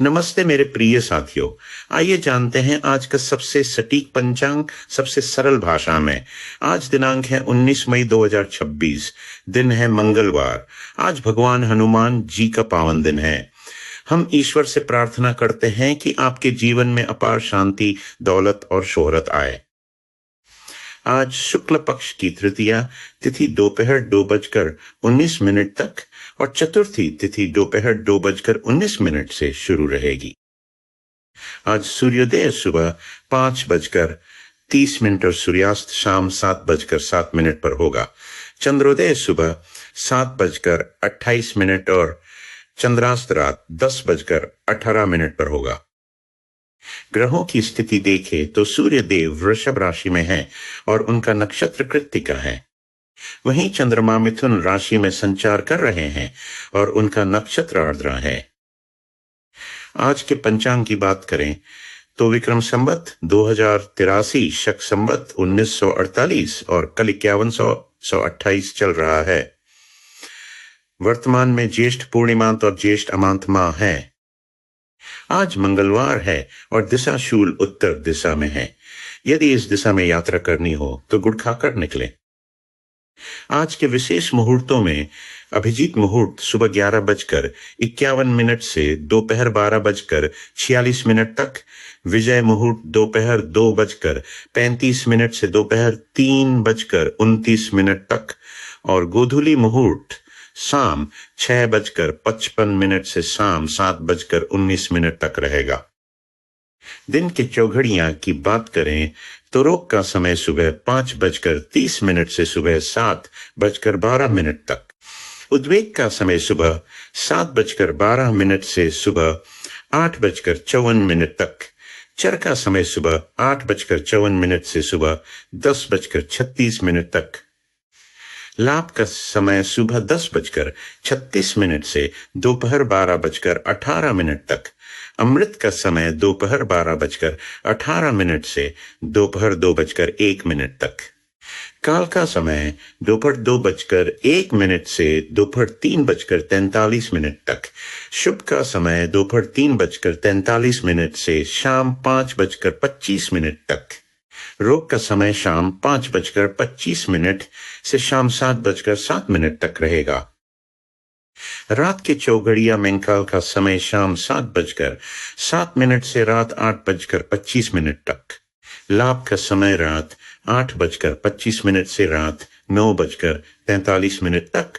नमस्ते मेरे प्रिय साथियों। आइए जानते हैं आज का सबसे सटीक पंचांग सबसे सरल भाषा में। आज दिनांक है 19 मई 2026। दिन है मंगलवार। आज भगवान हनुमान जी का पावन दिन है। हम ईश्वर से प्रार्थना करते हैं कि आपके जीवन में अपार शांति, दौलत और शोहरत आए। आज शुक्ल पक्ष की तृतीया तिथि दोपहर 2:19 तक और चतुर्थी तिथि दोपहर 2:19 से शुरू रहेगी। आज सूर्योदय सुबह 5:30 और सूर्यास्त शाम 7:07 पर होगा। चंद्रोदय सुबह 7:28 और चंद्रास्त रात 10:18 पर होगा। ग्रहों की स्थिति देखें तो सूर्य देव वृषभ राशि में हैं और उनका नक्षत्र कृत्तिका है। वहीं चंद्रमा मिथुन राशि में संचार कर रहे हैं और उनका नक्षत्र आर्द्रा है। आज के पंचांग की बात करें तो विक्रम संवत 2083, शक संवत 1948 और कल 5128 चल रहा है। वर्तमान में ज्येष्ठ पूर्णिमांत और ज्येष्ठ अमांत माह है। आज मंगलवार है और दिशा शूल उत्तर दिशा में है। यदि इस दिशा में यात्रा करनी हो तो गुड़ खाकर निकले। आज के विशेष मुहूर्तों में अभिजीत मुहूर्त सुबह 11:51 से दोपहर 12:46 तक, विजय मुहूर्त दोपहर 2:35 से दोपहर 3:29 तक और गोधूली मुहूर्त शाम 6:55 से शाम 7:19 तक रहेगा। दिन के चौघड़ियां की बात करें तो रोग का समय सुबह 5:30 से सुबह 7:12 तक, उद्वेग का समय सुबह 7:12 से सुबह 8:54 तक, चर का समय सुबह 8:54 से सुबह 10:36 तक, लाभ का समय सुबह 10:36 से दोपहर 12:18 तक, अमृत का समय दोपहर 12:18 से दोपहर 2:01 तक, काल का समय दोपहर 2:01 से दोपहर 3:43 तक, शुभ का समय दोपहर 3:43 से शाम 5:25 तक, रोग का समय शाम 5:25 से शाम 7:07 तक रहेगा। रात के चौघड़िया में काल का समय शाम 7:07 से रात 8:25 तक, लाभ का समय रात 8:25 से रात 9:43 तक,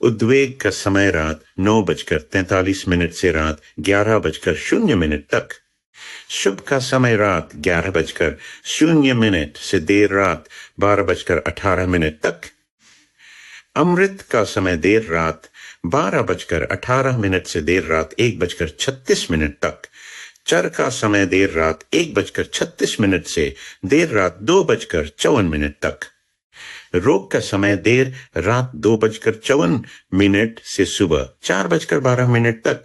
उद्वेग का समय रात 9:43 से रात 11:00 तक, शुभ का समय रात 11:00 से देर रात 12:18 तक, अमृत का समय देर रात 12:18 से देर रात 1:36 तक, चर का समय देर रात 1:36 से देर रात 2:54 तक, रोग का समय देर रात 2:54 से सुबह 4:12 तक,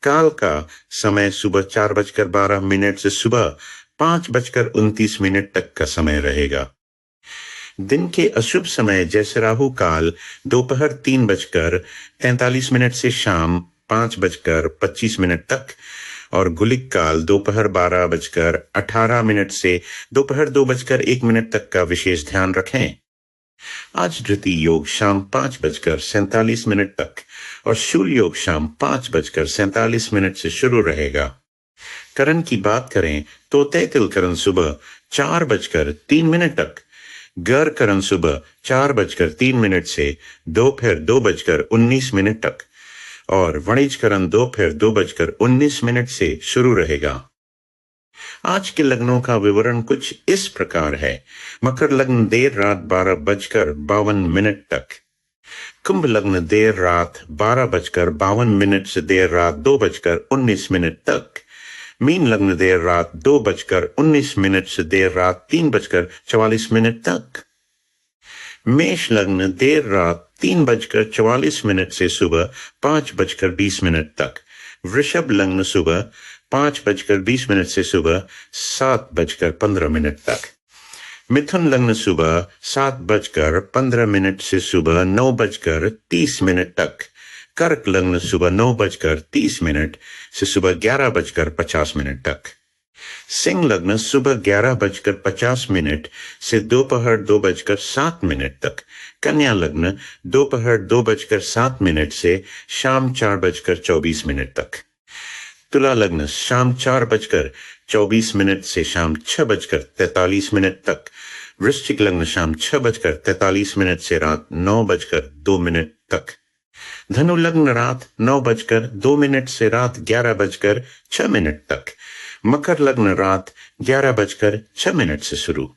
काल का समय सुबह 4:12 से सुबह 5:29 तक का समय रहेगा। दिन के अशुभ समय जैसे राहु काल दोपहर 3:43 से शाम 5:25 तक और गुलिक काल दोपहर 12:18 से दोपहर 2:01 तक का विशेष ध्यान रखें। आज धृति योग शाम 5:47 तक और शूल योग शाम 5:47 से शुरू रहेगा। करण की बात करें तो तैतिल करण सुबह 4:03 तक, गर करण सुबह 4:03 से दोपहर 2:19 तक और वणिज करण दोपहर 2:19 से शुरू रहेगा। आज के लग्नों का विवरण कुछ इस प्रकार है। मकर लग्न देर रात 12:52 तक, कुंभ लग्न देर रात 12:52 से देर रात 2:19 तक, मीन लग्न देर रात 2:19 से देर रात 3:44 तक, मेष लग्न देर रात 3:44 से सुबह 5:20 तक, वृषभ लग्न सुबह 5:20 से सुबह 7:15 तक, मिथुन लग्न सुबह 7:15 से सुबह 9:30 तक, कर्क लग्न सुबह 9:30 से सुबह 11:50 तक। सिंह लग्न सुबह 11:50 से दोपहर 2:07 तक। कन्या लग्न दोपहर 2:07 से शाम 4:24 तक। तुला लग्न शाम 4:24 से शाम 6:43 तक। वृश्चिक लग्न शाम 6:43 से रात 9:02 तक। धनु लग्न रात 9:02 से रात 11:06 तक। मकर लग्न रात 11:06 से शुरू।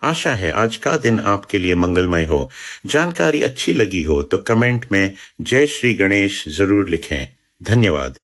आशा है आज का दिन आपके लिए मंगलमय हो। जानकारी अच्छी लगी हो तो कमेंट में जय श्री गणेश जरूर लिखें। धन्यवाद।